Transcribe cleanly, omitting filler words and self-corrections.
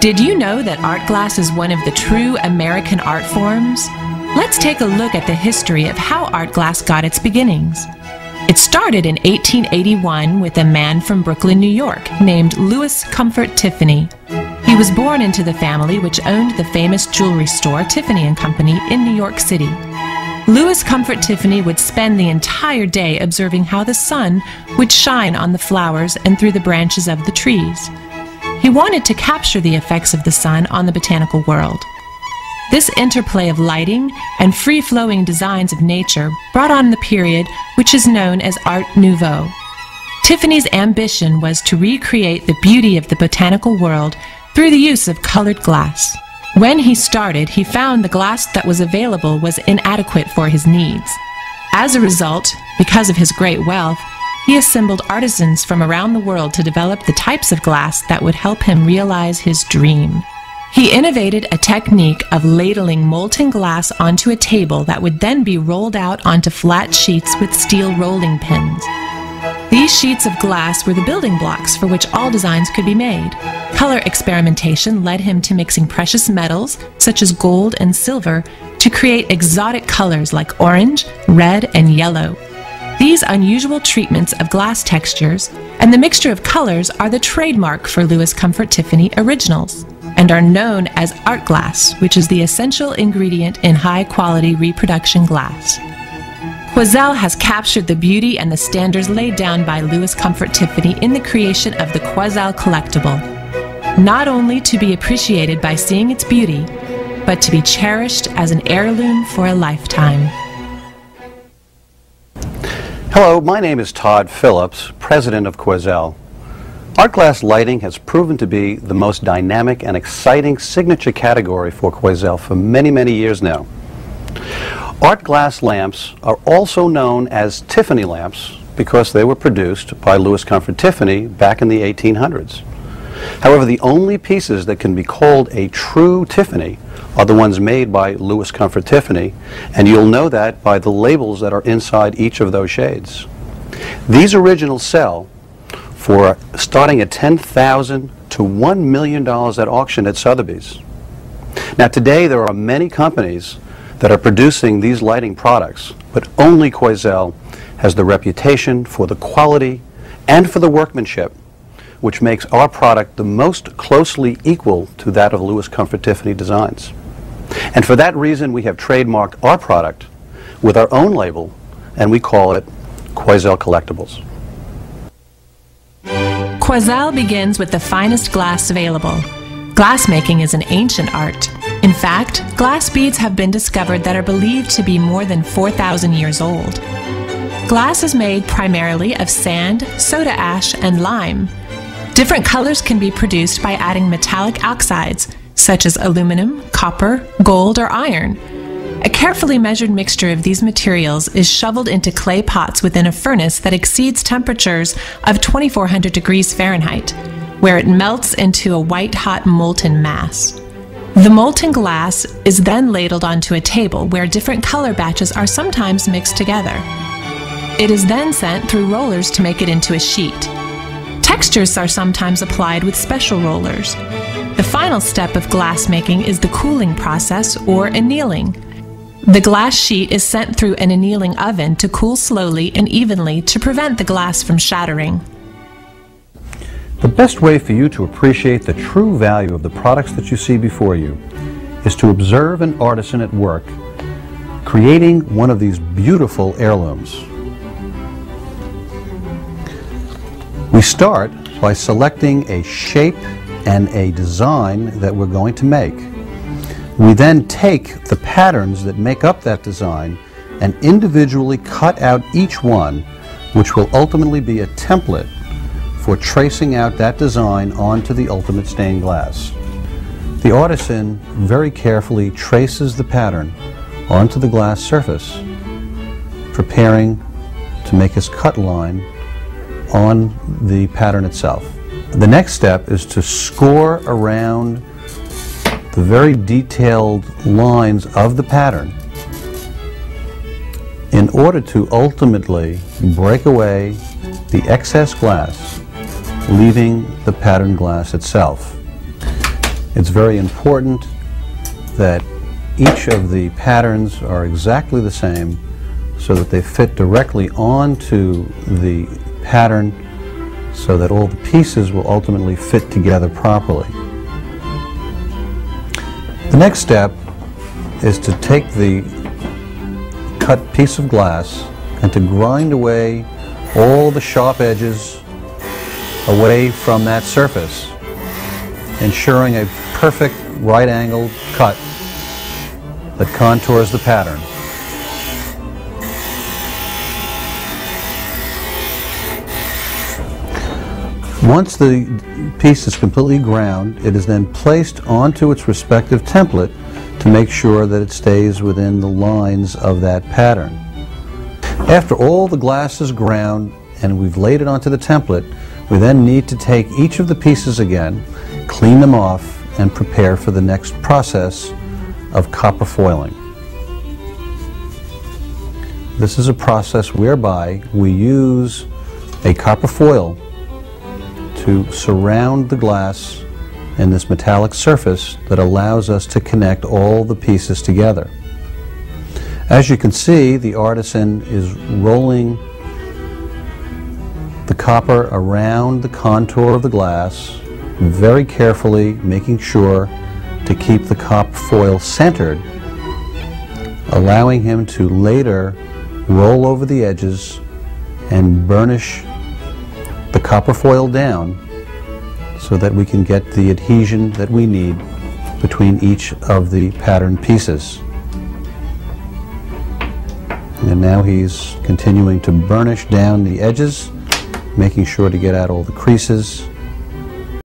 Did you know that art glass is one of the true American art forms? Let's take a look at the history of how art glass got its beginnings. It started in 1881 with a man from Brooklyn, New York, named Louis Comfort Tiffany. He was born into the family which owned the famous jewelry store Tiffany & Company in New York City. Louis Comfort Tiffany would spend the entire day observing how the sun would shine on the flowers and through the branches of the trees. He wanted to capture the effects of the sun on the botanical world. This interplay of lighting and free-flowing designs of nature brought on the period which is known as Art Nouveau. Tiffany's ambition was to recreate the beauty of the botanical world through the use of colored glass. When he started, he found the glass that was available was inadequate for his needs. As a result, because of his great wealth, he assembled artisans from around the world to develop the types of glass that would help him realize his dream. He innovated a technique of ladling molten glass onto a table that would then be rolled out onto flat sheets with steel rolling pins. These sheets of glass were the building blocks for which all designs could be made. Color experimentation led him to mixing precious metals, such as gold and silver, to create exotic colors like orange, red, and yellow. These unusual treatments of glass textures and the mixture of colors are the trademark for Louis Comfort Tiffany originals, and are known as art glass, which is the essential ingredient in high-quality reproduction glass. Quoizel has captured the beauty and the standards laid down by Louis Comfort Tiffany in the creation of the Quoizel collectible, not only to be appreciated by seeing its beauty, but to be cherished as an heirloom for a lifetime. Hello, my name is Todd Phillips, president of Quoizel. Art glass lighting has proven to be the most dynamic and exciting signature category for Quoizel for many, many years now. Art glass lamps are also known as Tiffany lamps because they were produced by Louis Comfort Tiffany back in the 1800s. However, the only pieces that can be called a true Tiffany are the ones made by Louis Comfort Tiffany, and you'll know that by the labels that are inside each of those shades. These originals sell for starting at $10,000 to $1 million at auction at Sotheby's. Now today there are many companies that are producing these lighting products, but only Quoizel has the reputation for the quality and for the workmanship, which makes our product the most closely equal to that of Louis Comfort Tiffany designs. And for that reason we have trademarked our product with our own label, and we call it Quoizel Collectibles. Quoizel begins with the finest glass available. Glassmaking is an ancient art. In fact, glass beads have been discovered that are believed to be more than 4,000 years old. Glass is made primarily of sand, soda ash, and lime. Different colors can be produced by adding metallic oxides, such as aluminum, copper, gold, or iron. A carefully measured mixture of these materials is shoveled into clay pots within a furnace that exceeds temperatures of 2,400 degrees Fahrenheit, where it melts into a white-hot molten mass. The molten glass is then ladled onto a table where different color batches are sometimes mixed together. It is then sent through rollers to make it into a sheet. Textures are sometimes applied with special rollers. The final step of glass making is the cooling process, or annealing. The glass sheet is sent through an annealing oven to cool slowly and evenly to prevent the glass from shattering. The best way for you to appreciate the true value of the products that you see before you is to observe an artisan at work creating one of these beautiful heirlooms. We start by selecting a shape and a design that we're going to make. We then take the patterns that make up that design and individually cut out each one, which will ultimately be a template for tracing out that design onto the ultimate stained glass. The artisan very carefully traces the pattern onto the glass surface, preparing to make his cut line on the pattern itself. The next step is to score around the very detailed lines of the pattern in order to ultimately break away the excess glass, leaving the pattern glass itself. It's very important that each of the patterns are exactly the same so that they fit directly onto the pattern so that all the pieces will ultimately fit together properly. The next step is to take the cut piece of glass and to grind away all the sharp edges away from that surface, ensuring a perfect right-angled cut that contours the pattern. Once the piece is completely ground, it is then placed onto its respective template to make sure that it stays within the lines of that pattern. After all the glass is ground and we've laid it onto the template, we then need to take each of the pieces again, clean them off, and prepare for the next process of copper foiling. This is a process whereby we use a copper foil to surround the glass in this metallic surface that allows us to connect all the pieces together. As you can see, the artisan is rolling the copper around the contour of the glass very carefully, making sure to keep the copper foil centered, allowing him to later roll over the edges and burnish the copper foil down so that we can get the adhesion that we need between each of the pattern pieces. And now he's continuing to burnish down the edges, making sure to get out all the creases